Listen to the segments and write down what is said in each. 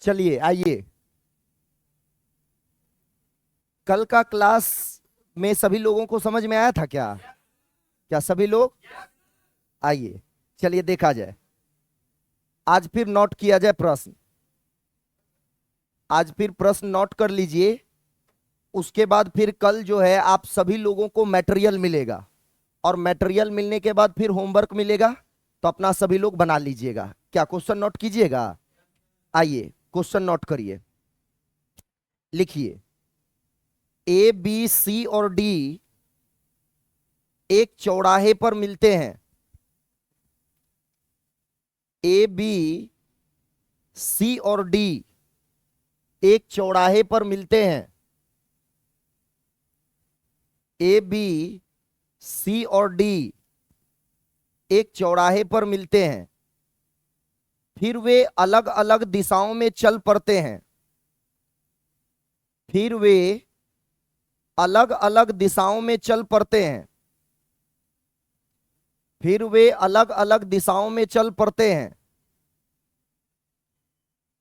चलिए आइए, कल का क्लास में सभी लोगों को समझ में आया था क्या? क्या सभी लोग? आइए चलिए देखा जाए। आज फिर नोट किया जाए प्रश्न। आज फिर प्रश्न नोट कर लीजिए। उसके बाद फिर कल जो है आप सभी लोगों को मटेरियल मिलेगा, और मटेरियल मिलने के बाद फिर होमवर्क मिलेगा, तो अपना सभी लोग बना लीजिएगा। क्या क्वेश्चन नोट कीजिएगा? आइए क्वेश्चन नोट करिए, लिखिए। ए बी सी और डी एक चौराहे पर मिलते हैं। ए बी सी और डी एक चौराहे पर मिलते हैं। ए बी सी और डी एक चौराहे पर मिलते हैं, फिर वे अलग अलग दिशाओं में चल पड़ते हैं। फिर वे अलग अलग दिशाओं में चल पड़ते हैं। फिर वे अलग अलग दिशाओं में चल पड़ते हैं।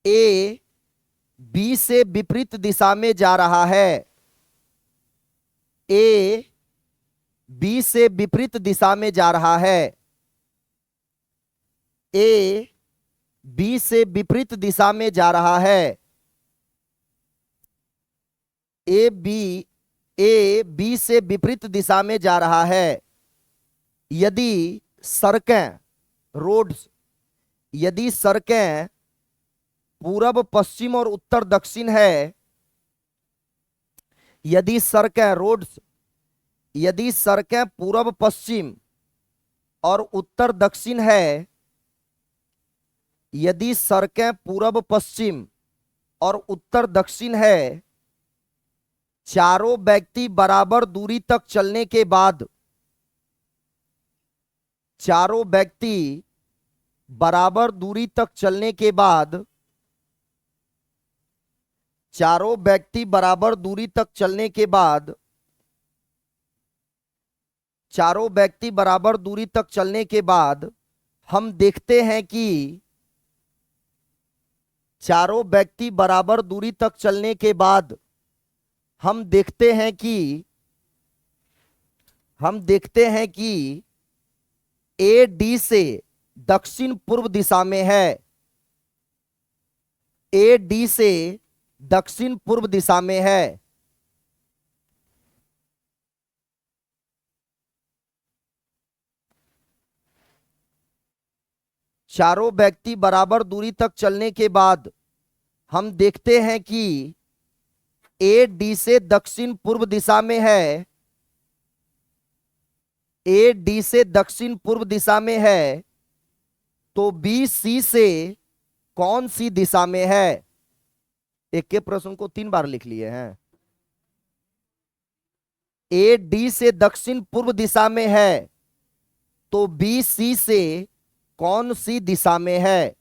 ए बी से विपरीत दिशा में जा रहा है। ए बी से विपरीत दिशा में जा रहा है। ए बी से विपरीत दिशा में जा रहा है। ए बी से विपरीत दिशा में जा रहा है। यदि सड़कें, रोड्स, यदि सड़कें पूरब पश्चिम और उत्तर दक्षिण है, यदि सड़कें, रोड्स, यदि सड़कें पूरब पश्चिम और उत्तर दक्षिण है, यदि सड़कें पूरब पश्चिम और उत्तर दक्षिण है, चारों व्यक्ति बराबर दूरी तक चलने के बाद, चारों व्यक्ति बराबर दूरी तक चलने के बाद, चारों व्यक्ति बराबर दूरी तक चलने के बाद, चारों व्यक्ति बराबर दूरी तक चलने के बाद हम देखते हैं कि, चारों व्यक्ति बराबर दूरी तक चलने के बाद हम देखते हैं कि, हम देखते हैं कि ए डी से दक्षिण पूर्व दिशा में है। ए डी से दक्षिण पूर्व दिशा में है। चारों व्यक्ति बराबर दूरी तक चलने के बाद हम देखते हैं कि ए डी से दक्षिण पूर्व दिशा में है। ए डी से दक्षिण पूर्व दिशा में है, तो बी सी से कौन सी दिशा में है? एक के प्रश्न को 3 बार लिख लिए हैं। ए डी से दक्षिण पूर्व दिशा में है, तो बी सी से कौन सी दिशा में है?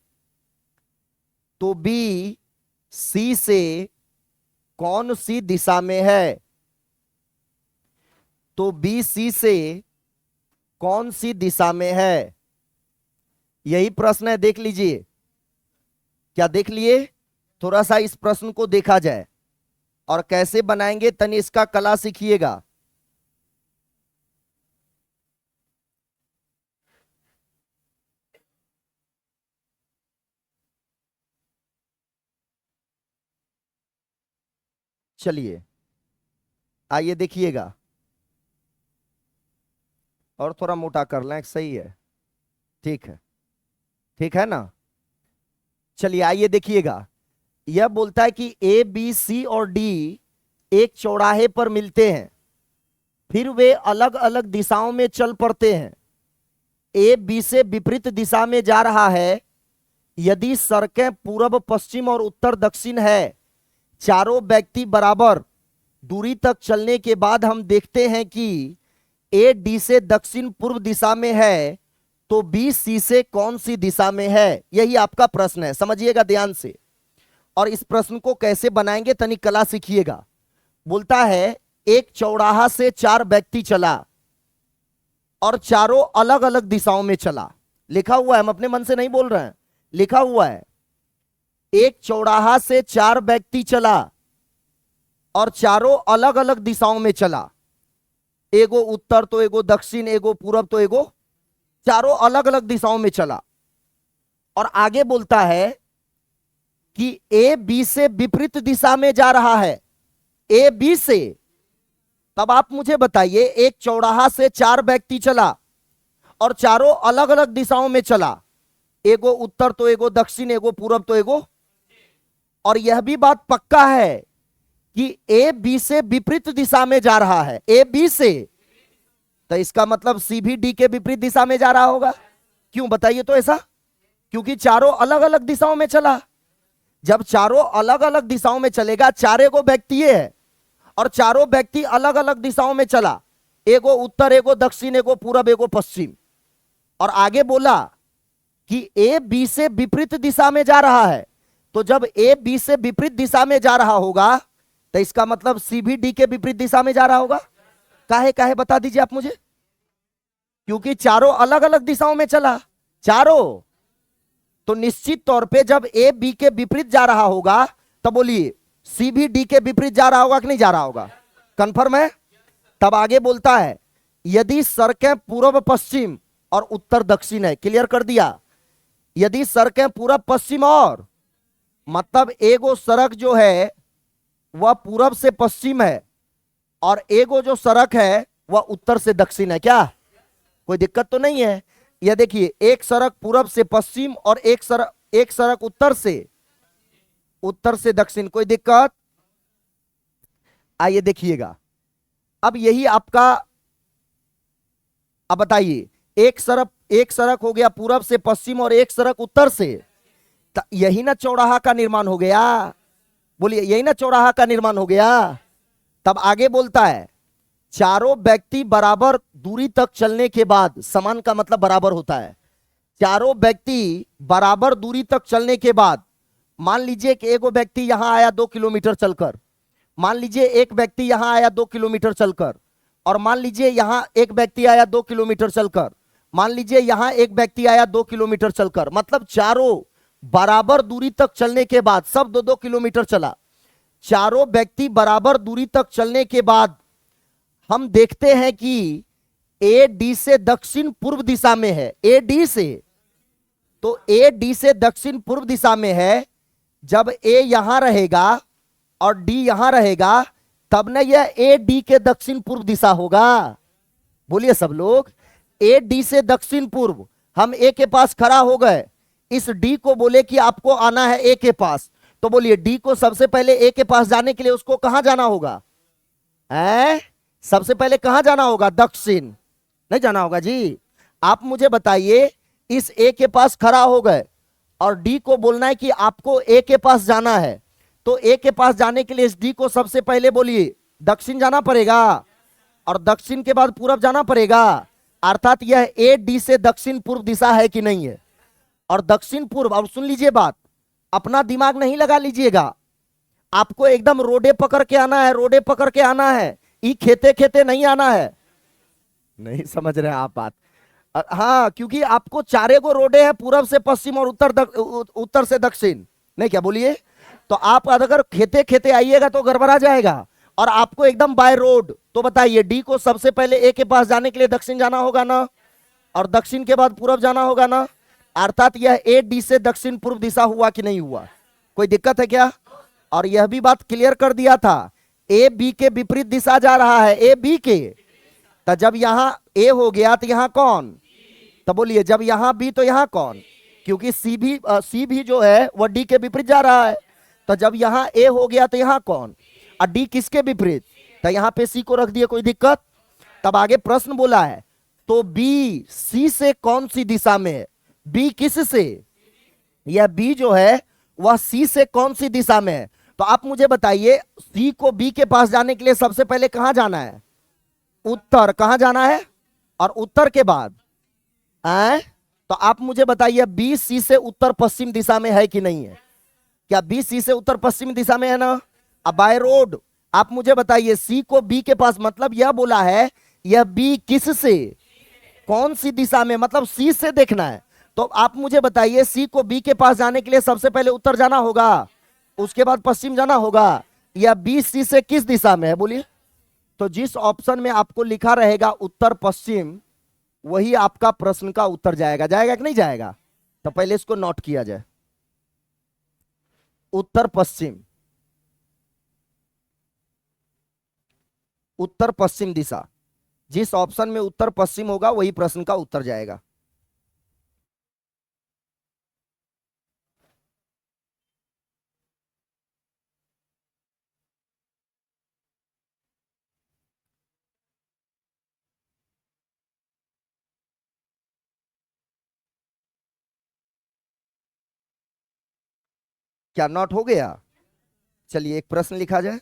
तो बी सी से कौन सी दिशा में है? तो बी सी से कौन सी दिशा में है? यही प्रश्न है, देख लीजिए। क्या देख लिए? थोड़ा सा इस प्रश्न को देखा जाए, और कैसे बनाएंगे तनी इसका कला सीखिएगा। चलिए आइए देखिएगा, और थोड़ा मोटा कर लें, सही है, ठीक है, ठीक है ना? चलिए आइए देखिएगा। यह बोलता है कि ए बी सी और डी एक चौराहे पर मिलते हैं, फिर वे अलग अलग दिशाओं में चल पड़ते हैं। ए बी से विपरीत दिशा में जा रहा है। यदि सड़कें पूरब पश्चिम और उत्तर दक्षिण है, चारों व्यक्ति बराबर दूरी तक चलने के बाद हम देखते हैं कि ए डी से दक्षिण पूर्व दिशा में है, तो बी सी से कौन सी दिशा में है? यही आपका प्रश्न है, समझिएगा ध्यान से। और इस प्रश्न को कैसे बनाएंगे तनी कला सीखिएगा। बोलता है एक चौराहा से 4 व्यक्ति चला और चारों अलग अलग दिशाओं में चला। लिखा हुआ है, हम अपने मन से नहीं बोल रहे हैं, लिखा हुआ है। एक चौराहा से 4 व्यक्ति चला और चारों अलग अलग दिशाओं में चला, एगो उत्तर तो एगो दक्षिण, एगो पूरब तो एगो, चारों अलग अलग दिशाओं में चला। और आगे बोलता है कि ए बी से विपरीत दिशा में जा रहा है, ए बी से। तब आप मुझे बताइए, एक चौराहा से 4 व्यक्ति चला और चारों अलग अलग दिशाओं में चला, एगो उत्तर तो एगो दक्षिण, एगो पूरब तो एगो, और यह भी बात पक्का है कि ए बी से विपरीत दिशा में जा रहा है, ए बी से। तो इसका मतलब सी भी डी के विपरीत दिशा में जा रहा होगा। क्यों बताइए तो ऐसा? क्योंकि चारों अलग अलग दिशाओं में चला। जब चारों अलग अलग दिशाओं में चलेगा, चार एगो व्यक्ति है और चारों व्यक्ति अलग अलग दिशाओं में चला, एगो उत्तर, एगो दक्षिण, एगो पूरब, एगो पश्चिम। और आगे बोला कि ए बी से विपरीत दिशा में जा रहा है। तो जब ए बी से विपरीत दिशा में जा रहा होगा, तो इसका मतलब सी भी डी के विपरीत दिशा में जा रहा होगा। काहे काहे बता दीजिए आप मुझे? क्योंकि चारों अलग अलग दिशाओं में चला, चारों। तो निश्चित तौर पे जब ए बी के विपरीत जा रहा होगा, तब बोलिए सी भी डी के विपरीत जा रहा होगा कि नहीं जा रहा होगा? कंफर्म है? तब आगे बोलता है, यदि सड़कें पूर्व पश्चिम और उत्तर दक्षिण है। क्लियर कर दिया। यदि सड़कें पूरब पश्चिम और, मतलब एगो सड़क जो है वह पूरब से पश्चिम है और एगो जो सड़क है वह उत्तर से दक्षिण है। क्या कोई दिक्कत तो नहीं है? यह देखिए, एक सड़क पूरब से पश्चिम और एक सड़क उत्तर से दक्षिण। कोई दिक्कत? आइए देखिएगा। अब यही आपका, अब बताइए, एक सड़क हो गया पूरब से पश्चिम और एक सड़क उत्तर से, यही ना चौराहा का निर्माण हो गया। बोलिए, यही ना चौराहा का निर्माण हो गया। तब आगे बोलता है, चारों व्यक्ति बराबर दूरी तक चलने के बाद, समान का मतलब बराबर होता है, चारों व्यक्ति बराबर दूरी तक चलने के बाद, मान लीजिए कि एगो व्यक्ति यहां आया 2 किलोमीटर चलकर, मान लीजिए एक व्यक्ति यहां आया 2 किलोमीटर चलकर, और मान लीजिए यहां एक व्यक्ति आया 2 किलोमीटर चलकर, मान लीजिए यहां एक व्यक्ति आया 2 किलोमीटर चलकर, मतलब चारों बराबर दूरी तक चलने के बाद, सब 2-2 किलोमीटर चला। चारों व्यक्ति बराबर दूरी तक चलने के बाद हम देखते हैं कि ए डी से दक्षिण पूर्व दिशा में है, ए डी से। तो ए डी से दक्षिण पूर्व दिशा में है। जब ए यहां रहेगा और डी यहां रहेगा, तब ना यह ए डी के दक्षिण पूर्व दिशा होगा। बोलिए सब लोग, ए डी से दक्षिण पूर्व। हम ए के पास खड़ा हो गए, इस डी को बोले कि आपको आना है ए के पास, तो बोलिए डी को सबसे पहले ए के पास जाने के लिए उसको कहां जाना होगा? सबसे पहले कहां जाना होगा? दक्षिण। नहीं जाना होगा जी। आप मुझे बताइए, इस ए के पास खड़ा हो गए और डी को बोलना है कि आपको ए के पास जाना है, तो ए के पास जाने के लिए इस डी को सबसे पहले बोलिए दक्षिण जाना पड़ेगा और दक्षिण के बाद पूरब जाना पड़ेगा। अर्थात यह ए डी से दक्षिण पूर्व दिशा है कि नहीं है? और दक्षिण पूर्व, अब सुन लीजिए बात, अपना दिमाग नहीं लगा लीजिएगा, आपको एकदम रोडे पकड़ के आना है, रोडे पकड़ के आना है, ई खेते खेते नहीं आना है। नहीं समझ रहे आप बात? हाँ, क्योंकि आपको चारे को रोडे हैं, पूरब से पश्चिम और उत्तर से दक्षिण। नहीं क्या बोलिए? तो आप अगर खेते खेते आइएगा तो गड़बड़ा जाएगा, और आपको एकदम बाय रोड। तो बताइए, डी को सबसे पहले ए के पास जाने के लिए दक्षिण जाना होगा ना, और दक्षिण के बाद पूरब जाना होगा ना। अर्थात यह ए डी से दक्षिण पूर्व दिशा हुआ कि नहीं हुआ? कोई दिक्कत है क्या? और यह भी बात क्लियर कर दिया था, ए बी के विपरीत दिशा जा रहा है, ए बी के। तो जब यहां ए हो गया तो यहां कौन? तो बोलिए, जब यहां बी तो यहां कौन? क्योंकि सी भी जो है वह डी के विपरीत जा रहा है। तो जब यहां ए हो गया तो यहां कौन? और डी किसके विपरीत? तो यहां पे सी को रख दिया। कोई दिक्कत? तब आगे प्रश्न बोला है, तो बी सी से कौन सी दिशा में है? बी किस से? यह बी जो है वह सी से कौन सी दिशा में है? तो आप मुझे बताइए, सी को बी के पास जाने के लिए सबसे पहले कहां जाना है? उत्तर। कहां जाना है? और उत्तर के बाद तो आप मुझे बताइए, बी सी से उत्तर पश्चिम दिशा में है कि नहीं है? क्या बी सी से उत्तर पश्चिम दिशा में है ना? अब बाय रोड आप मुझे बताइए, सी को बी के पास, मतलब यह बोला है यह बी किस से, कौन सी दिशा में, मतलब सी से देखना है। तो आप मुझे बताइए, सी को बी के पास जाने के लिए सबसे पहले उत्तर जाना होगा, उसके बाद पश्चिम जाना होगा, या बी सी से किस दिशा में है बोलिए? तो जिस ऑप्शन में आपको लिखा रहेगा उत्तर पश्चिम, वही आपका प्रश्न का उत्तर जाएगा। जाएगा कि नहीं जाएगा? तो पहले इसको नोट किया जाए। उत्तर पश्चिम, उत्तर पश्चिम दिशा, जिस ऑप्शन में उत्तर पश्चिम होगा वही प्रश्न का उत्तर जाएगा। क्या नोट हो गया? चलिए एक प्रश्न लिखा जाए।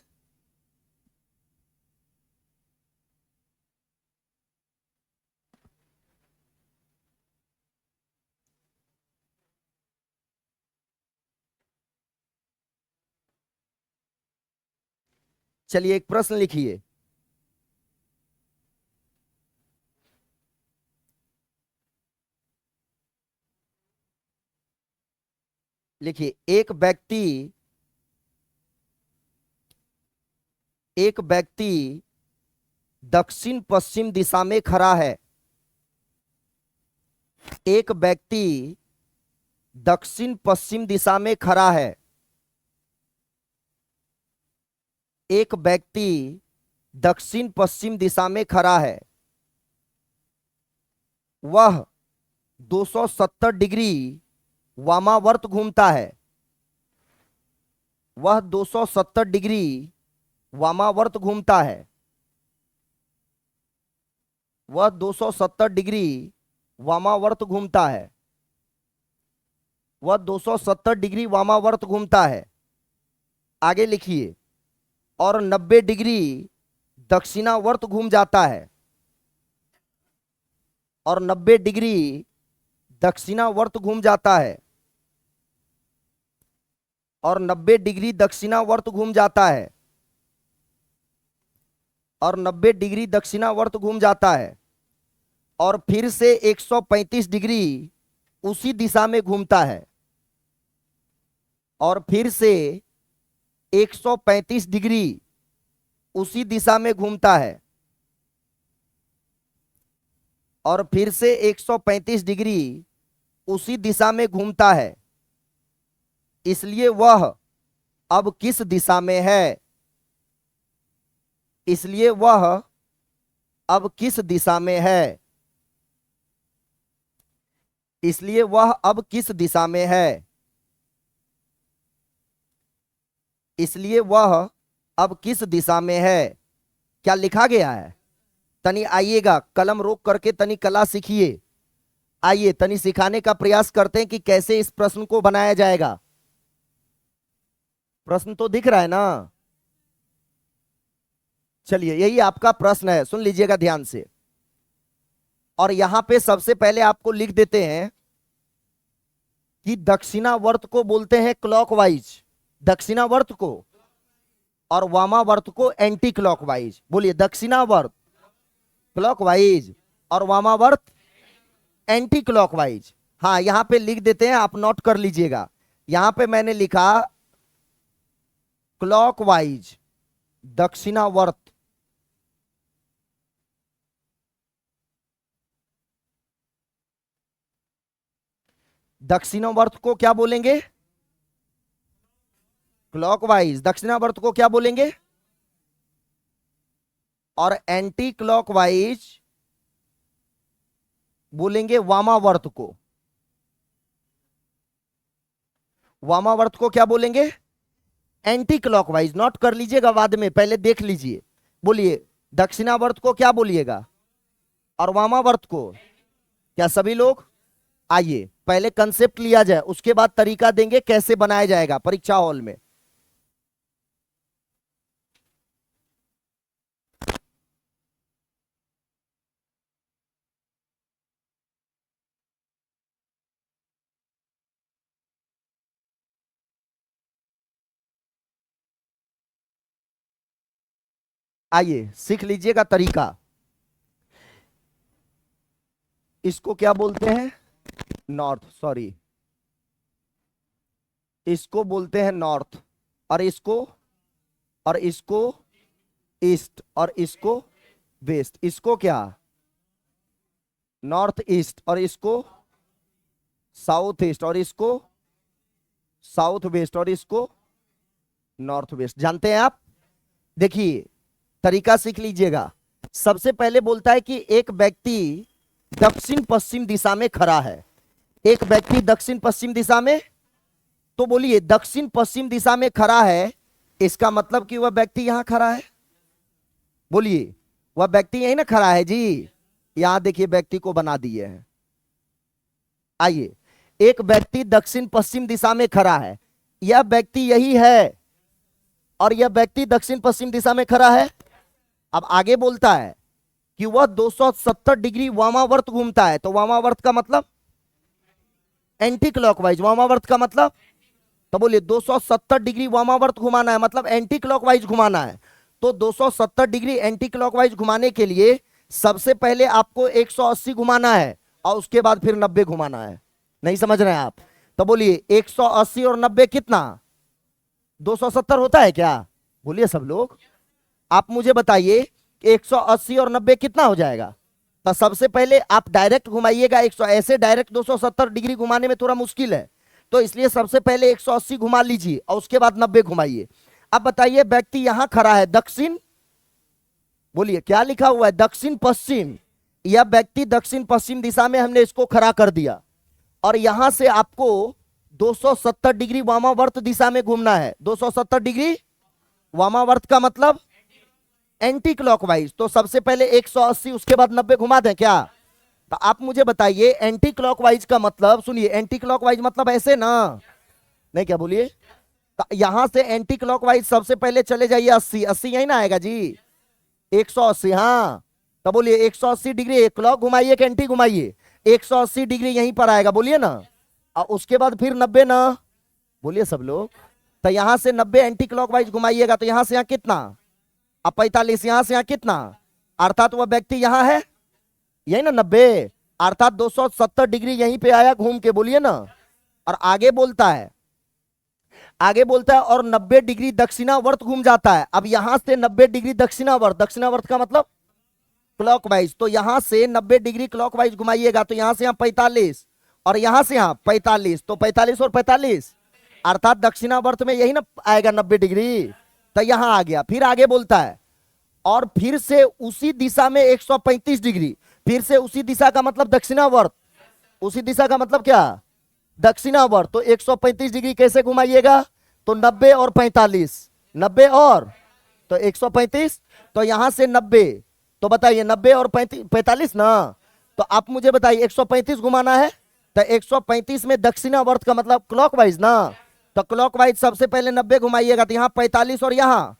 चलिए एक प्रश्न लिखिए। लिखिए, एक व्यक्ति दक्षिण पश्चिम दिशा में खड़ा है। एक व्यक्ति दक्षिण पश्चिम दिशा में खड़ा है। एक व्यक्ति दक्षिण पश्चिम दिशा में खड़ा है। वह 270 डिग्री वामावर्त घूमता है। वह 270 डिग्री वामावर्त घूमता है। वह 270 डिग्री वामावर्त घूमता है। वह 270 डिग्री वामावर्त घूमता है। आगे लिखिए, और 90 डिग्री दक्षिणावर्त घूम जाता है। और 90 डिग्री दक्षिणावर्त घूम जाता है। और 90 डिग्री दक्षिणावर्त घूम जाता है। और 90 डिग्री दक्षिणावर्त घूम जाता है। और फिर से 135 डिग्री उसी दिशा में घूमता है। और फिर से 135 डिग्री उसी दिशा में घूमता है। और फिर से 135 डिग्री उसी दिशा में घूमता है। इसलिए वह अब किस दिशा में है? इसलिए वह अब किस दिशा में है? इसलिए वह अब किस दिशा में है? इसलिए वह अब किस दिशा में है? क्या लिखा गया है? तनी आइएगा, कलम रोक करके तनी कला सीखिए। आइए तनी सिखाने का प्रयास करते हैं कि कैसे इस प्रश्न को बनाया जाएगा। प्रश्न तो दिख रहा है ना? चलिए यही आपका प्रश्न है, सुन लीजिएगा ध्यान से। और यहां पे सबसे पहले आपको लिख देते हैं कि दक्षिणावर्त को बोलते हैं क्लॉकवाइज, दक्षिणावर्त को, और वामावर्त को एंटी क्लॉकवाइज। बोलिए, दक्षिणावर्त क्लॉकवाइज और वामावर्त एंटी क्लॉकवाइज। हाँ यहां पे लिख देते हैं, आप नोट कर लीजिएगा। यहां पे मैंने लिखा क्लॉकवाइज, दक्षिणावर्त। दक्षिणावर्त को क्या बोलेंगे? क्लॉकवाइज। दक्षिणावर्त को क्या बोलेंगे? और एंटी क्लॉकवाइज बोलेंगे वामावर्त को। वामावर्त को क्या बोलेंगे? Anti clockwise. नोट कर लीजिएगा, बाद में पहले देख लीजिए। बोलिए, दक्षिणावर्त को क्या बोलिएगा और वामावर्त को? क्या सभी लोग? आइए पहले कंसेप्ट लिया जाए, उसके बाद तरीका देंगे कैसे बनाया जाएगा परीक्षा हॉल में। आइए सीख लीजिएगा तरीका। इसको क्या बोलते हैं? नॉर्थ, सॉरी, इसको बोलते हैं नॉर्थ, और इसको ईस्ट, और इसको वेस्ट। इसको क्या, नॉर्थ ईस्ट, और इसको साउथ ईस्ट, और इसको साउथ वेस्ट, और इसको नॉर्थ वेस्ट। जानते हैं आप? देखिए तरीका सीख लीजिएगा। सबसे पहले बोलता है कि एक व्यक्ति दक्षिण पश्चिम दिशा में खड़ा है। एक व्यक्ति दक्षिण पश्चिम दिशा में, तो बोलिए दक्षिण पश्चिम दिशा में खड़ा है, इसका मतलब कि वह व्यक्ति यहां खड़ा है। बोलिए वह व्यक्ति यही ना खड़ा है जी। यहां देखिए व्यक्ति को बना दिए हैं। आइए, एक व्यक्ति दक्षिण पश्चिम दिशा में खड़ा है, यह व्यक्ति यही है, और यह व्यक्ति दक्षिण पश्चिम दिशा में खड़ा है। अब आगे बोलता है कि वह 270 डिग्री वामावर्त घूमता है। तो वामावर्त का मतलब एंटी क्लॉकवाइज। वामावर्त का मतलब, तो बोलिए 270 डिग्री वामावर्त घुमाना है, मतलब एंटी क्लॉकवाइज घुमाना है। तो 270 डिग्री एंटी क्लॉकवाइज घुमाने के लिए सबसे पहले आपको 180 घुमाना है, और उसके बाद फिर 90 घुमाना है। नहीं समझ रहे हैं आप? तो बोलिए 180 और 90 कितना, 270 होता है क्या? बोलिए सब लोग, आप मुझे बताइए 180 और 90 कितना हो जाएगा? तो सबसे पहले आप डायरेक्ट घुमाइएगा 100, ऐसे डायरेक्ट 270 डिग्री घुमाने में थोड़ा मुश्किल है, तो इसलिए सबसे पहले 180 घुमा लीजिए और उसके बाद 90 घुमाइए। अब बताइए व्यक्ति यहां खड़ा है दक्षिण, बोलिए क्या लिखा हुआ है, दक्षिण पश्चिम। यह व्यक्ति दक्षिण पश्चिम दिशा में हमने इसको खड़ा कर दिया, और यहां से आपको 270 डिग्री वामावर्त दिशा में घूमना है। 270 डिग्री वामावर्त का मतलब एंटी क्लॉकवाइज। तो सबसे पहले 180 उसके बाद 90 घुमा दें क्या? तो आप मुझे बताइए एंटी क्लॉकवाइज का मतलब, सुनिए एंटी क्लॉकवाइज मतलब ऐसे ना, नहीं क्या? बोलिए, तो यहां से एंटी क्लॉकवाइज सबसे पहले चले जाइए 80, 80 यही ना आएगा जी, 180। हाँ, तो बोलिए 180 डिग्री क्लॉक घुमाइए कि एंटी घुमाइए, 180 डिग्री यहीं पर आएगा, बोलिए ना, और उसके बाद फिर 90 ना, बोलिए सब लोग। तो यहां से 90 एंटी क्लॉकवाइज घुमाइएगा, तो यहां से यहां कितना, अब 45, यहां से यहां कितना, अर्थात वह व्यक्ति यहां है, यही ना 90, अर्थात 270 डिग्री यहीं पे आया घूम के, बोलिए ना। और आगे बोलता है, और 90 डिग्री दक्षिणावर्त घूम जाता है। अब यहां से 90 डिग्री दक्षिणावर्त, दक्षिणावर्त का मतलब क्लॉकवाइज, तो यहां से 90 डिग्री क्लॉकवाइज घुमाइएगा, तो यहां से यहां 45 और यहां से यहां 45, तो 45 और 45 अर्थात दक्षिणावर्त में यही ना आएगा 90 डिग्री, तो यहां आ गया। फिर आगे बोलता है और फिर से उसी दिशा में 135 डिग्री, फिर से उसी दिशा का मतलब दक्षिणावर्त, उसी दिशा का मतलब क्या, दक्षिणावर्त। तो 135 डिग्री कैसे घुमाइएगा, तो 90 और 45, 90 और तो 135, तो यहां से 90, तो बताइए 90 और 45 ना, तो आप मुझे बताइए 135 घुमाना है, तो 135 में दक्षिणावर्त का मतलब क्लॉकवाइज ना, तो क्लॉकवाइज सबसे पहले 90 घुमाइएगा, तो यहां 45 और यहां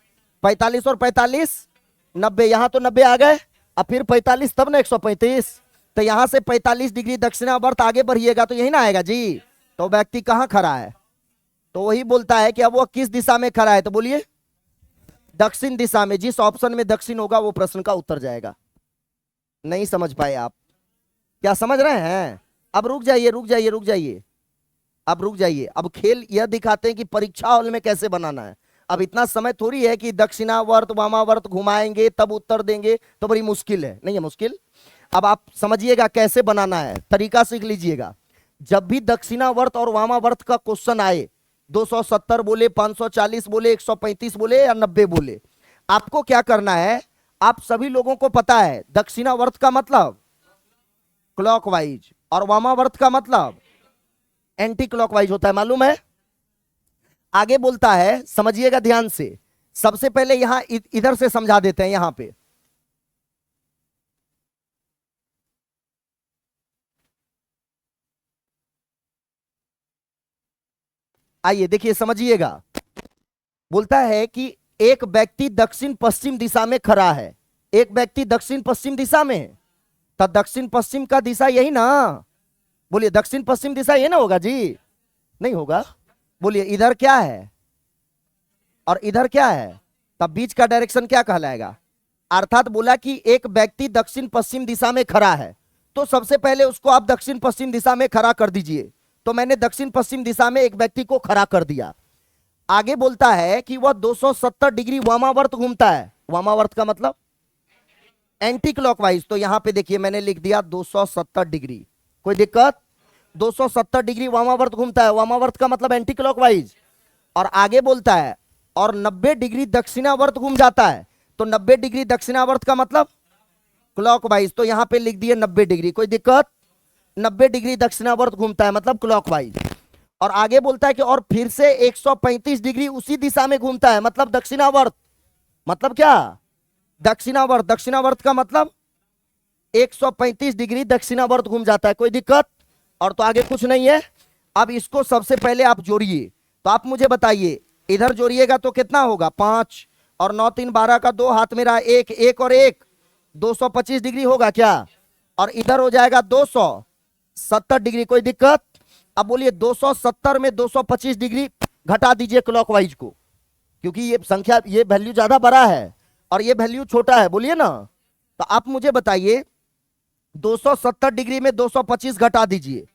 45 और 45 90, यहां तो 90 आ गए, अब फिर 45 तब ना 135, तो यहां से 45 डिग्री दक्षिणावर्त आगे बढ़िएगा, तो यही ना आएगा जी। तो व्यक्ति कहां खड़ा है, तो वही बोलता है कि अब वो किस दिशा में खड़ा है, तो बोलिए दक्षिण दिशा में। जिस ऑप्शन में दक्षिण होगा वो प्रश्न का उत्तर जाएगा। नहीं समझ पाए आप? क्या समझ रहे हैं? अब रुक जाइए, रुक जाइए, रुक जाइए, अब रुक जाइए। अब खेल यह दिखाते हैं कि परीक्षा हॉल में कैसे बनाना है। अब इतना समय थोड़ी है कि दक्षिणावर्त वामावर्त घुमाएंगे तब उत्तर देंगे, तो बड़ी मुश्किल है, नहीं है मुश्किल। अब आप समझिएगा कैसे बनाना है, तरीका सीख लीजिएगा। जब भी दक्षिणावर्त और वामावर्त का क्वेश्चन आए, 270 बोले, 540 बोले, 135 बोले या 90 बोले, आपको क्या करना है, आप सभी लोगों को पता है दक्षिणावर्त का मतलब क्लॉकवाइज और वामावर्त का मतलब एंटी क्लॉकवाइज होता है, मालूम है। आगे बोलता है, समझिएगा ध्यान से। सबसे पहले यहां इधर से समझा देते हैं, यहां पे आइए देखिए, समझिएगा। बोलता है कि एक व्यक्ति दक्षिण पश्चिम दिशा में खड़ा है, एक व्यक्ति दक्षिण पश्चिम दिशा में, तो दक्षिण पश्चिम का दिशा यही ना, बोलिए दक्षिण पश्चिम दिशा ये ना होगा जी, नहीं होगा। बोलिए इधर क्या है और इधर क्या है, तब बीच का डायरेक्शन क्या कहलाएगा। अर्थात बोला कि एक व्यक्ति दक्षिण पश्चिम दिशा में खड़ा है, तो सबसे पहले उसको आप दक्षिण पश्चिम दिशा में खड़ा कर दीजिए। तो मैंने दक्षिण पश्चिम दिशा में एक व्यक्ति को खड़ा कर दिया। आगे बोलता है कि वह 270 डिग्री वामावर्त घूमता है। वामावर्त का मतलब एंटी क्लॉकवाइज। तो यहां पे देखिए मैंने लिख दिया 270 डिग्री, कोई दिक्कत? 270 डिग्री वामावर्त घूमता है, वामावर्त का मतलब एंटी क्लॉकवाइज। और आगे बोलता है और 90 डिग्री दक्षिणावर्त घूम जाता है। तो 90 डिग्री दक्षिणावर्त का मतलब क्लॉकवाइज। तो यहां पे लिख दिए 90 डिग्री, कोई दिक्कत? 90 डिग्री दक्षिणावर्त घूमता है मतलब क्लॉकवाइज। और आगे बोलता है कि और फिर से 135 डिग्री उसी दिशा में घूमता है मतलब दक्षिणावर्त। मतलब क्या? दक्षिणावर्त। दक्षिणावर्त का मतलब 135 डिग्री दक्षिणावर्त घूम जाता है, कोई दिक्कत? और तो आगे कुछ नहीं है। अब इसको सबसे पहले आप जोड़िए। तो आप मुझे बताइए, इधर जोड़िएगा तो कितना होगा? 5 और 9 3 12 का 2 हाथ में रहा 1, 1 और 1 225 डिग्री होगा क्या? और इधर हो जाएगा 270 डिग्री, कोई दिक्कत? अब बोलिए 270 में 225 डिग्री घटा दीजिए क्लॉकवाइज को, क्योंकि ये संख्या, ये वैल्यू ज्यादा बड़ा है और ये वैल्यू छोटा है, बोलिए ना। तो आप मुझे बताइए 270 डिग्री में 225 घटा दीजिए।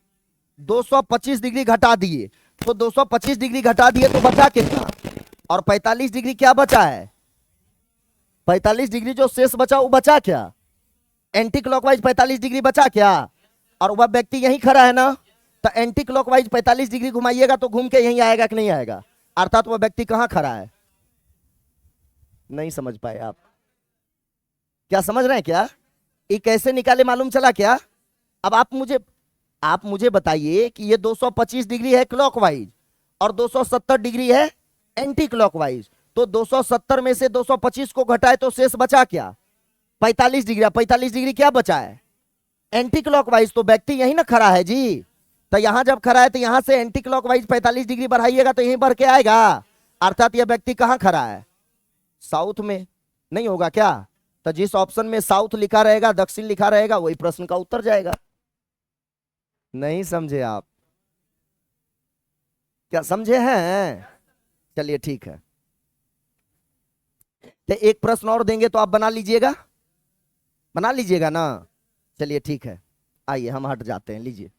225 डिग्री घटा दिए तो 225 डिग्री घटा दिए तो बचा कितना? और 45 डिग्री क्या बचा है? 45 डिग्री जो शेष बचा वो बचा क्या? एंटी क्लॉकवाइज 45 डिग्री बचा क्या? और वह व्यक्ति यहीं खड़ा है ना, तो एंटी क्लॉकवाइज 45 डिग्री घुमाइएगा तो घूम के यहीं आएगा कि नहीं आएगा? अर्थात वह व्यक्ति कहां खड़ा है? नहीं समझ पाए आप? क्या समझ रहे हैं क्या? ये कैसे निकाले मालूम चला क्या? अब आप मुझे बताइए कि ये 225 डिग्री है क्लॉकवाइज और 270 डिग्री है एंटी क्लॉकवाइज। तो 270 में से 225 को घटाए तो शेष बचा क्या? 45 डिग्री। 45 डिग्री क्या बचा है? Anti clockwise. तो व्यक्ति यही ना खड़ा है जी। तो यहां जब खड़ा है तो यहां से एंटी क्लॉकवाइज 45 डिग्री बढ़ाइएगा तो यहीं बढ़ के आएगा। अर्थात यह व्यक्ति कहां खड़ा है? साउथ में। नहीं होगा क्या? तो जिस ऑप्शन में साउथ लिखा रहेगा, दक्षिण लिखा रहेगा, वही प्रश्न का उत्तर जाएगा। नहीं समझे आप? क्या समझे हैं? चलिए ठीक है, तो एक प्रश्न और देंगे तो आप बना लीजिएगा, बना लीजिएगा ना? चलिए ठीक है, आइए हम हट जाते हैं, लीजिए।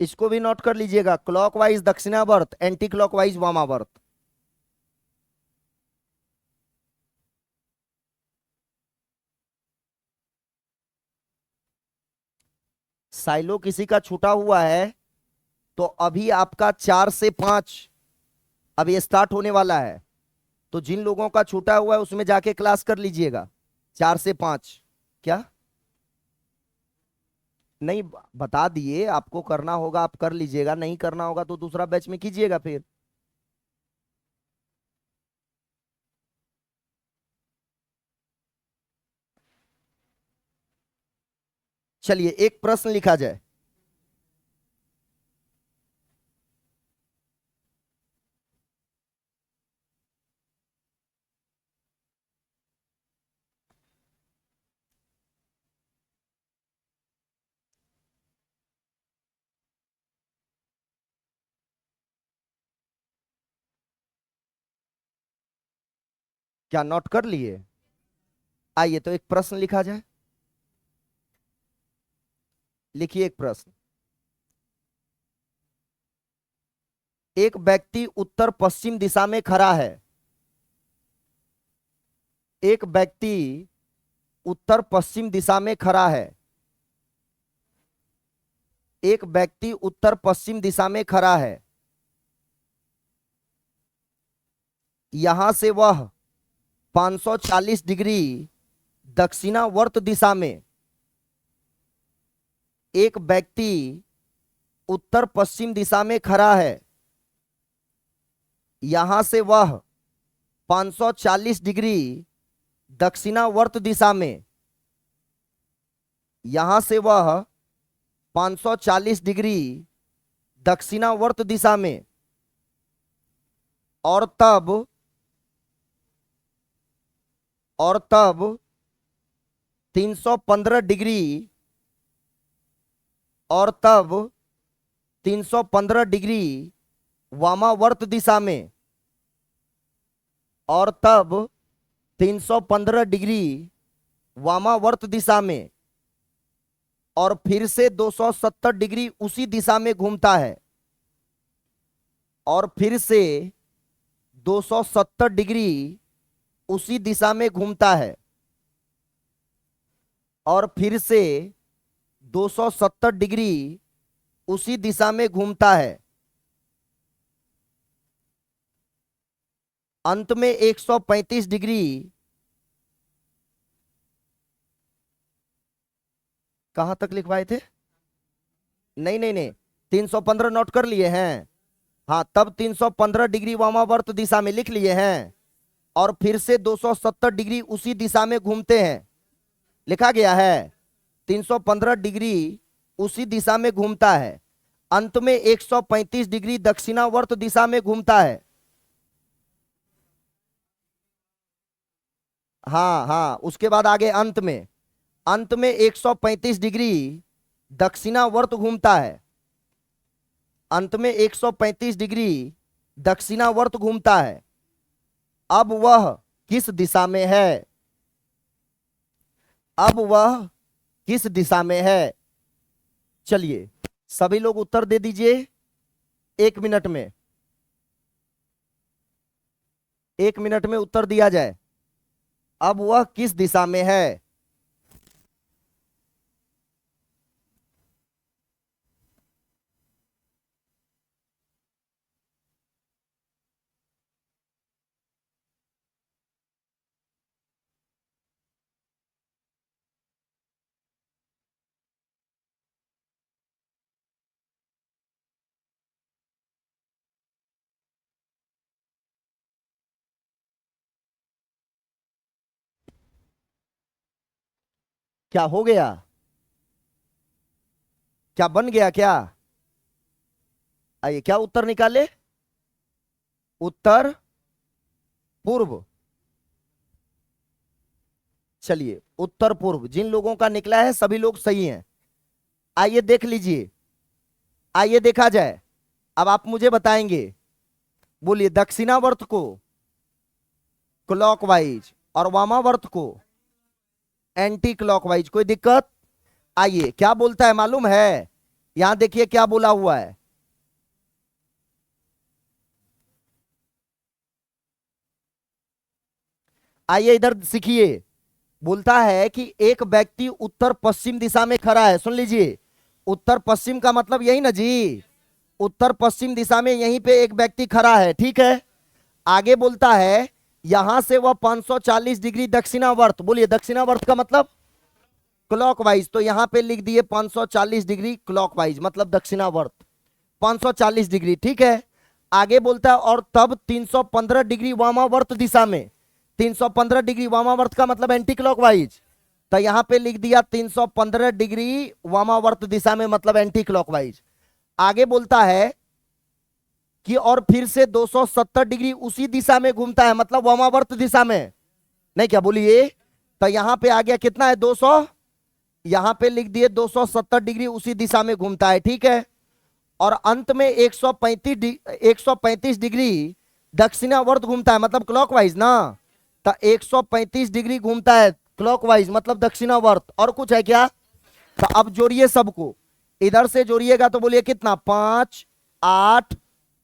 इसको भी नोट कर लीजिएगा, क्लॉकवाइज दक्षिणावर्त, एंटी क्लॉकवाइज वामावर्त। साइलो किसी का छूटा हुआ है तो अभी आपका 4 से 5 अभी स्टार्ट होने वाला है। तो जिन लोगों का छूटा हुआ है उसमें जाके क्लास कर लीजिएगा 4 से 5। क्या नहीं बता दिए, आपको करना होगा आप कर लीजिएगा, नहीं करना होगा तो दूसरा बैच में कीजिएगा फिर। चलिए एक प्रश्न लिखा जाए। क्या नोट कर लिए? आइए तो एक प्रश्न लिखा जाए। लिखिए एक प्रश्न। एक व्यक्ति उत्तर पश्चिम दिशा में खड़ा है। एक व्यक्ति उत्तर पश्चिम दिशा में खड़ा है। एक व्यक्ति उत्तर पश्चिम दिशा में खड़ा है। यहां से वह 540 डिग्री दक्षिणावर्त दिशा में, एक व्यक्ति उत्तर पश्चिम दिशा में खड़ा है। यहां से वह 540 डिग्री दक्षिणावर्त दिशा में, यहां से वह 540 डिग्री दक्षिणावर्त दिशा में, और तब 315 डिग्री और तब 315 डिग्री वामावर्त दिशा में, और तब 315 डिग्री वामावर्त दिशा में, और फिर से 270 डिग्री उसी दिशा में घूमता है, और फिर से 270 डिग्री उसी दिशा में घूमता है, और फिर से 270 डिग्री उसी दिशा में घूमता है। अंत में 135 डिग्री, कहां तक लिखवाए थे? नहीं नहीं नहीं, 315 नोट कर लिए हैं। हाँ, तब 315 डिग्री वामावर्त दिशा में लिख लिए हैं, और फिर से 270 डिग्री उसी दिशा में घूमते हैं, लिखा गया है। 315 डिग्री उसी दिशा में घूमता है, अंत में 135 डिग्री दक्षिणावर्त दिशा में घूमता है। हाँ हाँ, उसके बाद आगे अंत में 135 डिग्री दक्षिणावर्त घूमता है, अंत में 135 डिग्री दक्षिणावर्त घूमता है। अब वह किस दिशा में है? अब वह किस दिशा में है? चलिए सभी लोग उत्तर दे दीजिए 1 मिनट में, 1 मिनट में उत्तर दिया जाए। अब वह किस दिशा में है? क्या हो गया? क्या बन गया क्या? आइए, क्या उत्तर निकाले? उत्तर पूर्व। चलिए, उत्तर पूर्व जिन लोगों का निकला है सभी लोग सही हैं। आइए देख लीजिए, आइए देखा जाए। अब आप मुझे बताएंगे, बोलिए दक्षिणावर्त को क्लॉकवाइज और वामावर्त को एंटी क्लॉकवाइज, कोई दिक्कत? आइए, क्या बोलता है मालूम है? यहां देखिए क्या बोला हुआ है। आइए इधर सीखिए। बोलता है कि एक व्यक्ति उत्तर पश्चिम दिशा में खड़ा है। सुन लीजिए, उत्तर पश्चिम का मतलब यही ना जी, उत्तर पश्चिम दिशा में यहीं पे एक व्यक्ति खड़ा है, ठीक है। आगे बोलता है यहां से वह 540 डिग्री दक्षिणावर्त, बोलिए दक्षिणावर्त का मतलब क्लॉकवाइज, तो यहां पे लिख दिए 540 डिग्री क्लॉकवाइज मतलब दक्षिणावर्त 540 डिग्री, ठीक है। आगे बोलता है और तब 315 डिग्री वामावर्त दिशा में, 315 डिग्री वामावर्त का मतलब एंटी क्लॉकवाइज, तो यहां पे लिख दिया 315 डिग्री वामावर्त दिशा में मतलब एंटी क्लॉकवाइज। आगे बोलता है कि और फिर से 270 डिग्री उसी दिशा में घूमता है मतलब वामावर्त दिशा में, नहीं क्या बोलिए? तो यहां पे आ गया कितना है 200, यहां पे लिख दिए 270 डिग्री उसी दिशा में घूमता है, ठीक है। और अंत में 135 डिग्री दक्षिणावर्त घूमता है मतलब क्लॉकवाइज ना, तो 135 डिग्री घूमता है क्लॉकवाइज मतलब दक्षिणावर्त। और कुछ है क्या? तो अब जोड़िए सबको, इधर से जोड़िएगा तो बोलिए कितना, 5 8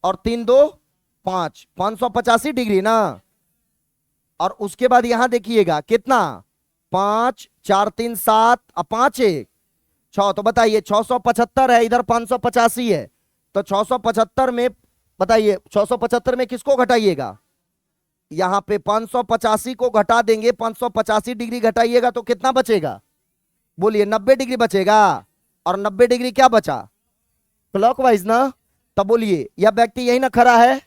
और 3 2 5, 585 डिग्री ना। और उसके बाद यहां देखिएगा कितना, 5 4 3 7 और 5 1 6, तो बताइए 675 है, इधर 585 है, तो 675 में बताइए 675 में किसको घटाइएगा? यहां पे 585 को घटा देंगे, 585 डिग्री घटाइएगा तो कितना बचेगा? बोलिए 90 डिग्री बचेगा। और 90 डिग्री क्या बचा? क्लॉकवाइज ना। तब बोलिए यह व्यक्ति यही ना खड़ा है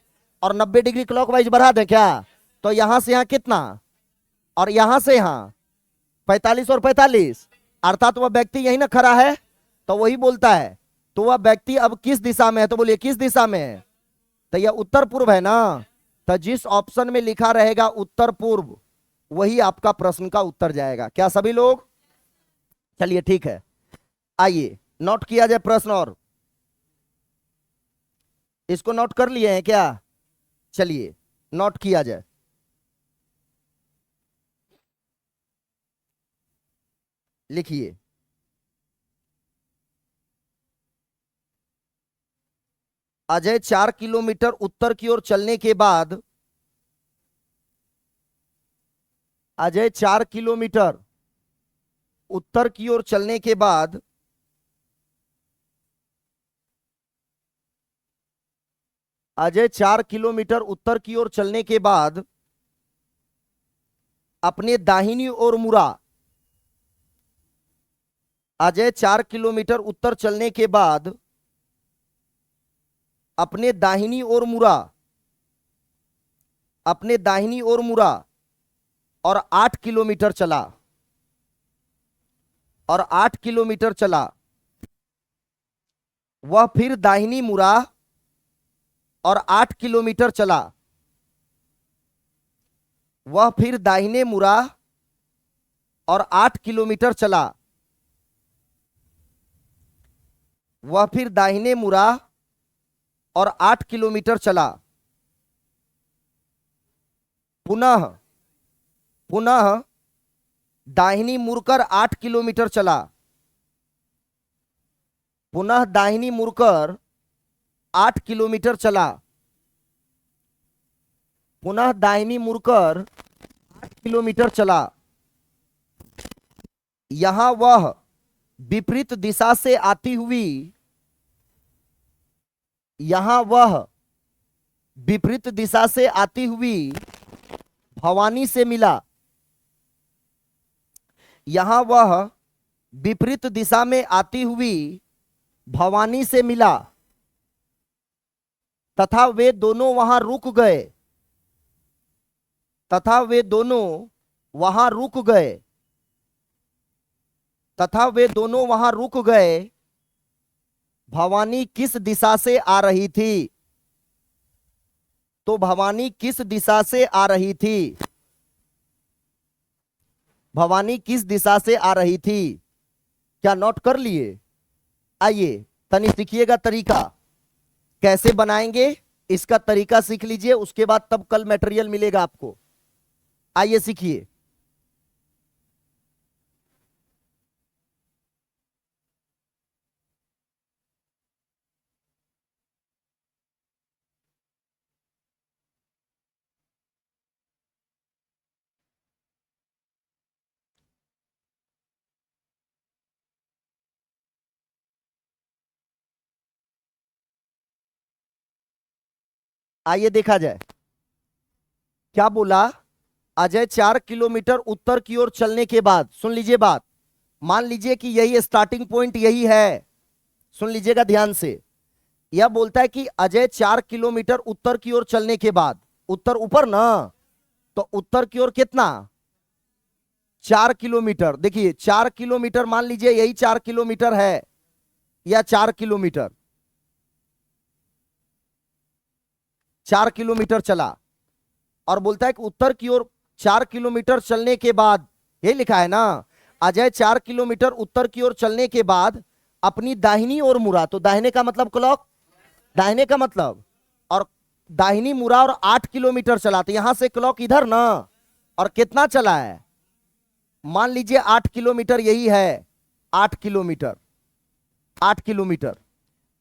और 90 डिग्री क्लॉकवाइज बढ़ा दें क्या? तो यहां से यहां कितना और यहां से यहां 45 और 45, अर्थात वह व्यक्ति यही ना खड़ा है, तो वही बोलता है तो वह व्यक्ति अब किस दिशा में है? तो बोलिए किस दिशा में है? तो यह उत्तर पूर्व है ना। तो जिस ऑप्शन में लिखा रहेगा उत्तर पूर्व, वही आपका प्रश्न का उत्तर जाएगा। क्या सभी लोग चलिए ठीक है, आइए नोट किया जाए प्रश्न, और इसको नोट कर लिए हैं क्या? चलिए नोट किया जाए। लिखिए, अजय 4 किलोमीटर उत्तर की ओर चलने के बाद, अजय 4 किलोमीटर उत्तर की ओर चलने के बाद अजय 4 किलोमीटर उत्तर की ओर चलने के बाद अपने दाहिनी ओर मुड़ा। अजय 4 किलोमीटर उत्तर चलने के बाद अपने दाहिनी ओर मुड़ा, अपने दाहिनी ओर मुड़ा और 8 किलोमीटर चला, और 8 किलोमीटर चला। वह फिर दाहिनी मुड़ा और 8 किलोमीटर चला। वह फिर दाहिने मुड़ा और 8 किलोमीटर चला। वह फिर दाहिने मुड़ा और 8 किलोमीटर चला। पुनः पुनः दाहिनी मुड़कर 8 किलोमीटर चला। पुनः दाहिनी मुड़कर 8 किलोमीटर चला। पुनः दाहिनी मुड़कर 8 किलोमीटर चला। यहां वह विपरीत दिशा से आती हुई, यहां वह विपरीत दिशा से आती हुई भवानी से मिला। यहां वह विपरीत दिशा में आती हुई भवानी से मिला तथा वे दोनों वहां रुक गए, तथा वे दोनों वहां रुक गए, तथा वे दोनों वहां रुक गए। भवानी किस दिशा से आ रही थी? तो भवानी किस दिशा से आ रही थी? भवानी किस दिशा से आ रही थी? क्या नोट कर लिए? आइए तनी सीखिएगा तरीका कैसे बनाएंगे, इसका तरीका सीख लीजिए, उसके बाद तब कल मटेरियल मिलेगा आपको। आइए सीखिए। आइए देखा जाए क्या बोला। अजय 4 किलोमीटर उत्तर की ओर चलने के बाद, सुन लीजिए बात, मान लीजिए कि यही स्टार्टिंग पॉइंट यही है, सुन लीजिएगा ध्यान से। यह बोलता है कि अजय 4 किलोमीटर उत्तर की ओर चलने के बाद, उत्तर ऊपर ना, तो उत्तर की ओर कितना? 4 किलोमीटर। देखिए 4 किलोमीटर, मान लीजिए यही 4 किलोमीटर है, या 4 किलोमीटर, 4 किलोमीटर चला, और बोलता है कि उत्तर की ओर 4 किलोमीटर चलने के बाद, यही लिखा है ना, अजय 4 किलोमीटर उत्तर की ओर चलने के बाद अपनी दाहिनी ओर मुड़ा। तो दाहिने का मतलब क्लॉक, दाहिने का मतलब, और दाहिनी मुड़ा और 8 किलोमीटर चला। तो यहां से क्लॉक इधर ना, और कितना चला है? मान लीजिए 8 किलोमीटर यही है, 8 किलोमीटर, 8 किलोमीटर,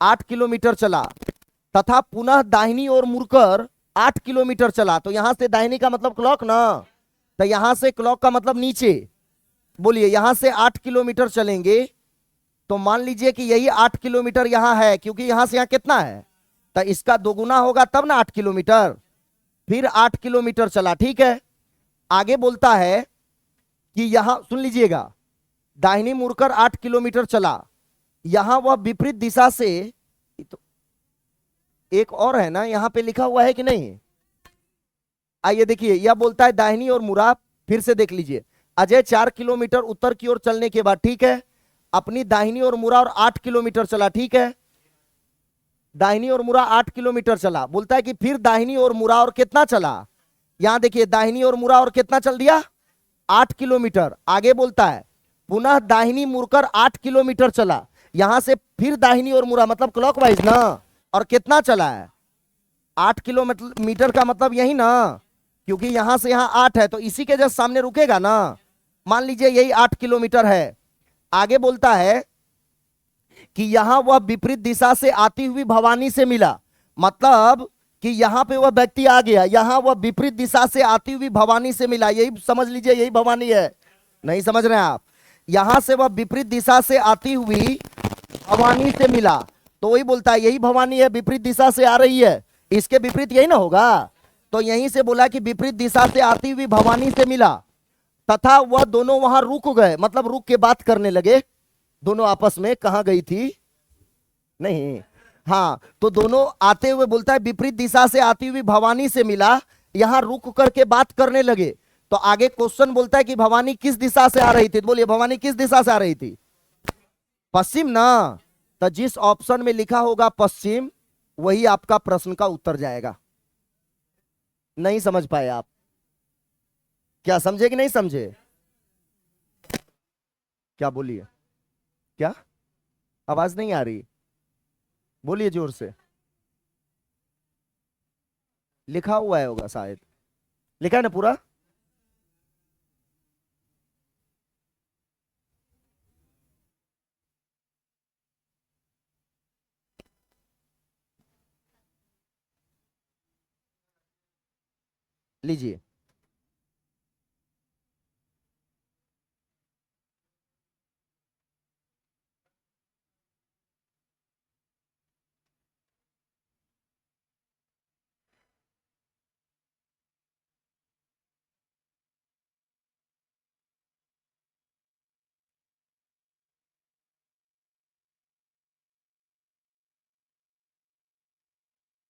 8 किलोमीटर चला, तथा पुनः दाहिनी ओर मुड़कर 8 किलोमीटर चला। तो यहां से दाहिनी का मतलब क्लॉक ना, तो यहां से क्लॉक का मतलब नीचे। बोलिए यहां से 8 किलोमीटर चलेंगे, तो मान लीजिए कि यही 8 किलोमीटर यहां है, क्योंकि यहां से यहां कितना है, तो इसका दोगुना होगा तब ना 8 किलोमीटर। फिर 8 किलोमीटर चला, ठीक है। आगे बोलता है कि यहां सुन लीजिएगा, दाहिनी मुड़कर 8 किलोमीटर चला, यहां वह विपरीत दिशा से, तो एक और है ना यहां पे लिखा हुआ है कि नहीं? आइए देखिए, यह बोलता है दाहिनी और मुड़ा, फिर से देख लीजिए। अजय 4 किलोमीटर उत्तर की ओर चलने के बाद, ठीक है, अपनी दाहिनी ओर मुड़ा और 8 किलोमीटर चला, ठीक है, दाहिनी ओर मुड़ा 8 किलोमीटर चला। बोलता है कि फिर दाहिनी ओर मुड़ा और कितना चला? यहां देखिए दाहिनी ओर मुड़ा और कितना चल दिया? 8 किलोमीटर। आगे बोलता है पुनः दाहिनी मुड़कर 8 किलोमीटर चला, यहां से फिर दाहिनी ओर मुड़ा, मतलब क्लॉकवाइज ना। और कितना चला है? 8 किलोमीटर का मतलब यही ना, क्योंकि यहां से यहां 8 है तो इसी के जस्ट सामने रुकेगा ना। मान लीजिए यही 8 किलोमीटर है। आगे बोलता है कि यहां वह विपरीत दिशा से आती हुई भवानी से मिला, मतलब कि यहां पे वह व्यक्ति आ गया, यहां वह विपरीत दिशा से आती हुई भवानी से मिला, यही समझ लीजिए यही भवानी है। नहीं समझ रहे हैं आप? यहां से वह विपरीत दिशा से आती हुई भवानी से मिला, तो वही बोलता है यही भवानी है, विपरीत दिशा से आ रही है, इसके विपरीत यही ना होगा। तो यहीं से बोला कि विपरीत दिशा से आती हुई भवानी से मिला, तथा वह दोनों वहां रुक गए, मतलब रुक के बात करने लगे दोनों आपस में। कहां गई थी? नहीं, हाँ, तो दोनों आते हुए बोलता है विपरीत दिशा से आती हुई भवानी से मिला, यहां रुक करके बात करने लगे। तो आगे क्वेश्चन बोलता है कि भवानी किस दिशा से आ रही थी? तो बोलिए भवानी किस दिशा से आ रही थी? पश्चिम ना। तो जिस ऑप्शन में लिखा होगा पश्चिम, वही आपका प्रश्न का उत्तर जाएगा। नहीं समझ पाए आप? क्या समझे कि नहीं समझे? क्या बोलिए? क्या आवाज नहीं आ रही? बोलिए जोर से। लिखा हुआ है होगा शायद, लिखा है ना पूरा? लीजिए।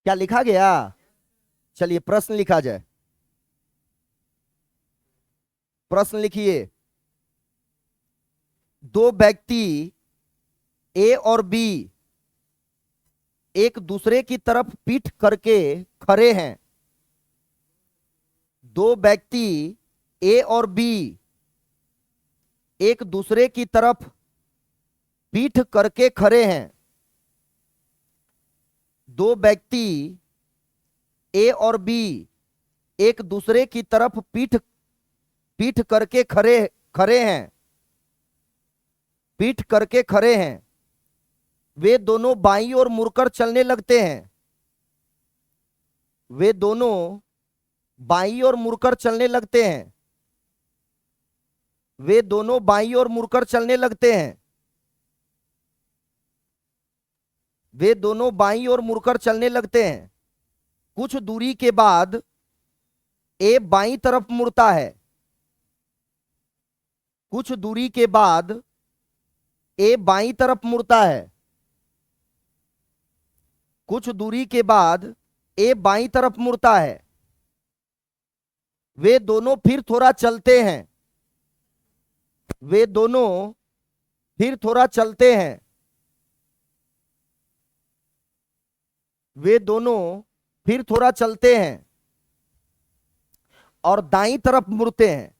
क्या लिखा गया? चलिए प्रश्न लिखा जाए। प्रश्न लिखिए। दो व्यक्ति ए और बी एक दूसरे की तरफ पीठ करके खड़े हैं। दो व्यक्ति ए और बी एक दूसरे की तरफ पीठ करके खड़े हैं। दो व्यक्ति ए और बी एक दूसरे की तरफ पीठ पीठ करके खड़े खड़े हैं, पीठ करके खड़े हैं। वे दोनों बाईं ओर मुड़कर चलने लगते हैं। वे दोनों बाईं ओर मुड़कर चलने लगते हैं। वे दोनों बाईं ओर मुड़कर चलने लगते हैं। वे दोनों बाईं ओर मुड़कर चलने लगते हैं। कुछ दूरी के बाद ए बाईं तरफ मुड़ता है। कुछ दूरी के बाद ए बाईं तरफ मुड़ता है। कुछ दूरी के बाद ए बाईं तरफ मुड़ता है। वे दोनों फिर थोड़ा चलते हैं। वे दोनों फिर थोड़ा चलते हैं। वे दोनों फिर थोड़ा चलते हैं और दाईं तरफ मुड़ते हैं।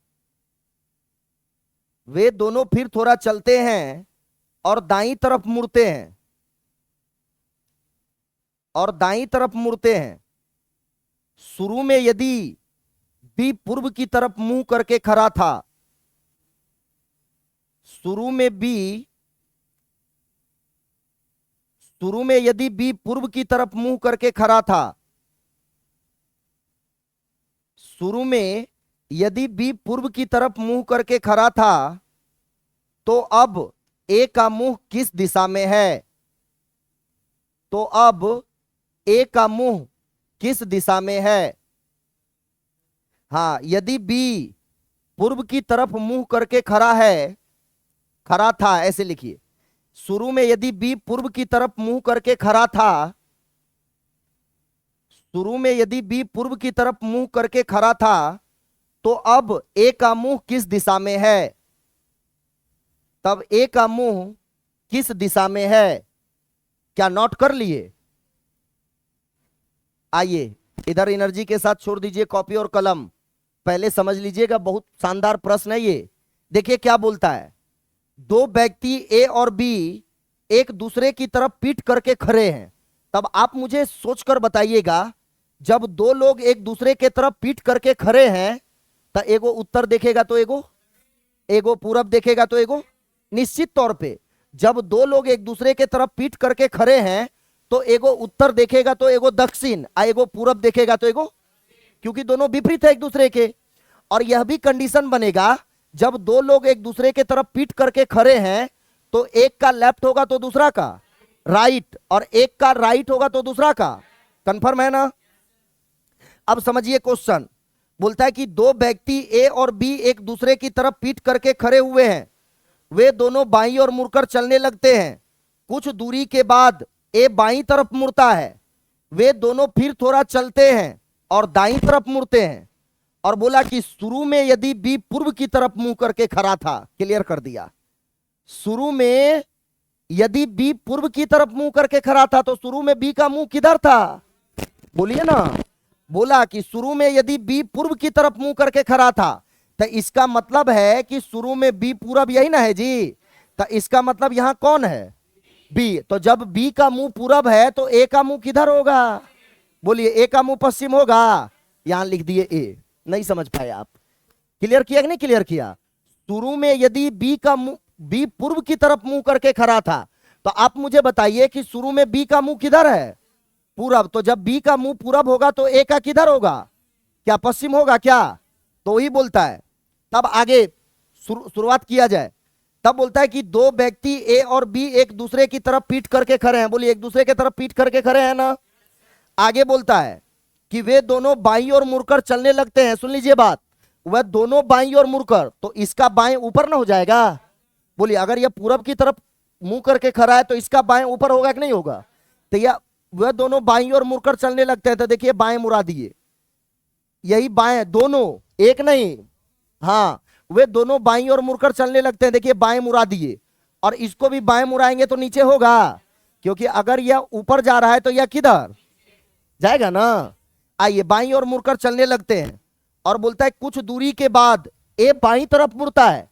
वे दोनों फिर थोड़ा चलते हैं और दाईं तरफ मुड़ते हैं। और दाईं तरफ मुड़ते हैं। शुरू में यदि बी पूर्व की तरफ मुंह करके खड़ा था, शुरू में यदि बी पूर्व की तरफ मुंह करके खड़ा था, शुरू में यदि बी पूर्व की तरफ मुंह करके खड़ा था, तो अब ए का मुंह किस दिशा में है? तो अब ए का मुंह किस दिशा में है? हाँ, यदि बी पूर्व की तरफ मुंह करके खड़ा है, खड़ा था, ऐसे लिखिए। शुरू में यदि बी पूर्व की तरफ मुंह करके खड़ा था, शुरू में यदि बी पूर्व की तरफ मुंह करके खड़ा था, तो अब ए का मुंह किस दिशा में है? तब ए का मुंह किस दिशा में है? क्या नोट कर लिए? आइए इधर एनर्जी के साथ छोड़ दीजिए कॉपी और कलम, पहले समझ लीजिएगा, बहुत शानदार प्रश्न है ये। देखिए क्या बोलता है, दो व्यक्ति ए और बी एक दूसरे की तरफ पीठ करके खड़े हैं, तब आप मुझे सोचकर बताइएगा, जब दो लोग एक दूसरे के तरफ पीठ करके खड़े हैं तो एगो उत्तर देखेगा तो एगो पूरब देखेगा तो एगो, निश्चित तौर पे जब दो लोग एक दूसरे के तरफ पीठ करके खड़े हैं तो एगो उत्तर देखेगा तो एगो दक्षिण, एगो पूरब देखेगा तो एगो, क्योंकि दोनों विपरीत है एक दूसरे के। और यह भी कंडीशन बनेगा, जब दो लोग एक दूसरे के तरफ पीठ करके खड़े हैं तो एक का लेफ्ट होगा तो दूसरा का राइट, और एक का राइट होगा तो दूसरा का, कंफर्म है ना। अब समझिए क्वेश्चन बोलता है कि दो व्यक्ति ए और बी एक दूसरे की तरफ पीठ करके खड़े हुए हैं, वे दोनों बाईं ओर मुड़कर चलने लगते हैं। कुछ दूरी के बाद ए बाईं तरफ मुड़ता है, वे दोनों फिर थोड़ा चलते हैं और दाईं तरफ मुड़ते हैं। और बोला कि शुरू में यदि बी पूर्व की तरफ मुंह करके खड़ा था, क्लियर कर दिया, शुरू में यदि बी पूर्व की तरफ मुंह करके खड़ा था तो शुरू में बी का मुंह किधर था, बोलिए ना। बोला कि शुरू में यदि बी पूर्व की तरफ मुंह करके खड़ा था तो इसका मतलब है कि शुरू में बी पूरब, यही ना है जी, तो इसका मतलब यहां कौन है, बी। तो जब बी का मुंह पूरब है तो ए का मुंह किधर होगा, बोलिए, ए का मुंह पश्चिम होगा। यहां लिख दिए ए, नहीं समझ पाए आप, क्लियर किया कि नहीं क्लियर किया। शुरू में यदि बी का मुंह, बी पूर्व की तरफ मुंह करके खड़ा था, तो आप मुझे बताइए कि शुरू में बी का मुंह किधर है, पूरब। तो जब बी का मुंह पूरब होगा तो ए का किधर होगा, क्या पश्चिम होगा क्या, तो ही बोलता है। तब आगे शुरुआत किया जाए, तब बोलता है कि दो व्यक्ति ए और बी एक दूसरे की तरफ पीठ करके खड़े हैं, बोलिए एक दूसरे की तरफ पीठ करके खड़े हैं ना। आगे बोलता है कि वे दोनों बाईं ओर मुड़कर चलने लगते हैं, सुन लीजिए बात, वह दोनों बाईं ओर मुड़कर, तो इसका बाएं ऊपर ना हो जाएगा, बोलिए अगर यह पूरब की तरफ मुंह करके खड़ा है तो इसका बाएं ऊपर होगा कि नहीं होगा। तो यह वह दोनों बाईं ओर मुड़कर चलने लगते हैं, तो देखिए बाएं मुड़ा दिए, यही बाएं दोनों, एक नहीं, हाँ वे दोनों बाईं ओर मुड़कर चलने लगते हैं, देखिए बाएं मुड़ा दिए, और इसको भी बाएं मुड़ाएंगे तो नीचे होगा, क्योंकि अगर यह ऊपर जा रहा है तो यह किधर जाएगा ना। आइए बाईं ओर मुड़कर चलने लगते हैं, और बोलता है कुछ दूरी के बाद ए बाईं तरफ मुड़ता है,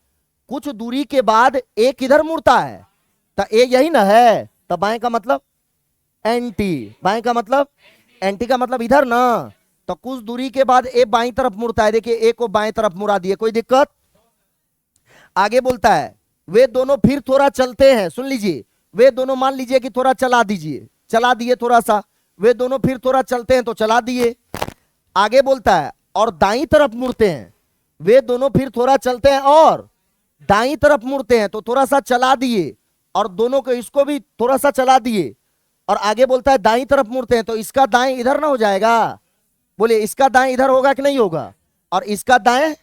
कुछ दूरी के बाद ए किधर मुड़ता है, तो ए यही ना है, तो बाएं का मतलब एंटी, बाएं का मतलब एंटी का मतलब इधर ना, तो कुछ दूरी के बाद ए बाईं तरफ मुड़ता है, देखिए ए को बाएं तरफ मुड़ा दिए, कोई दिक्कत। आगे बोलता है वे दोनों फिर थोड़ा चलते हैं, सुन लीजिए, वे दोनों मान लीजिए कि थोड़ा चला दीजिए, चला दिए थोड़ा सा, वे दोनों फिर थोड़ा चलते हैं तो चला दिए। आगे बोलता है और दाईं तरफ मुड़ते हैं, वे दोनों फिर थोड़ा चलते हैं और दाईं तरफ मुड़ते हैं, तो थोड़ा सा चला दिए, और दोनों को इसको भी थोड़ा सा चला दिए। और आगे बोलता है दाईं तरफ मुड़ते हैं, तो इसका दाएं इधर ना हो जाएगा, बोलिए इसका दाएं इधर होगा कि नहीं होगा, और इसका दाएं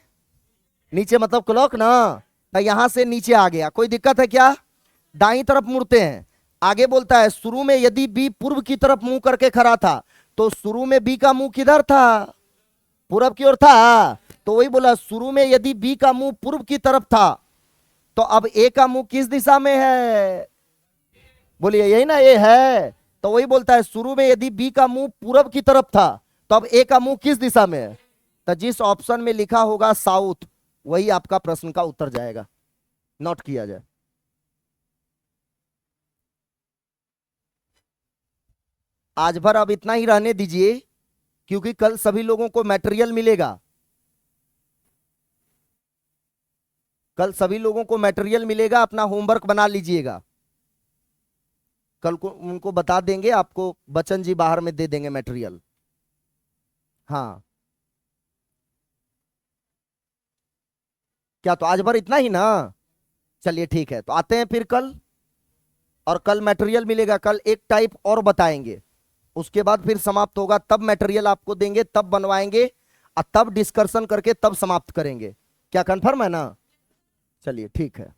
नीचे, मतलब क्लॉक ना, तो यहां से नीचे आ गया, कोई दिक्कत है क्या, दाईं तरफ मुड़ते हैं। आगे बोलता है शुरू में यदि बी पूर्व की तरफ मुंह करके खड़ा था, तो शुरू में बी का मुंह किधर था, पूरब की ओर था, तो वही बोला शुरू में यदि बी का मुंह पूर्व की तरफ था, तो अब ए का मुंह किस दिशा में है, बोलिए यही ना ए है, तो वही बोलता है शुरू में यदि बी का मुंह पूरब की तरफ था तो अब ए का मुंह किस दिशा में है, तो जिस ऑप्शन में लिखा होगा साउथ वही आपका प्रश्न का उत्तर जाएगा, नोट किया जाए। आज भर अब इतना ही रहने दीजिए, क्योंकि कल सभी लोगों को मटेरियल मिलेगा, कल सभी लोगों को मटेरियल मिलेगा, अपना होमवर्क बना लीजिएगा, कल को उनको बता देंगे, आपको बच्चन जी बाहर में दे देंगे मटेरियल। हाँ क्या, तो आज भर इतना ही ना, चलिए ठीक है, तो आते हैं फिर कल, और कल मटेरियल मिलेगा, कल एक टाइप और बताएंगे, उसके बाद फिर समाप्त होगा, तब मटेरियल आपको देंगे, तब बनवाएंगे, और तब डिस्कशन करके तब समाप्त करेंगे, क्या कंफर्म है ना, चलिए ठीक है।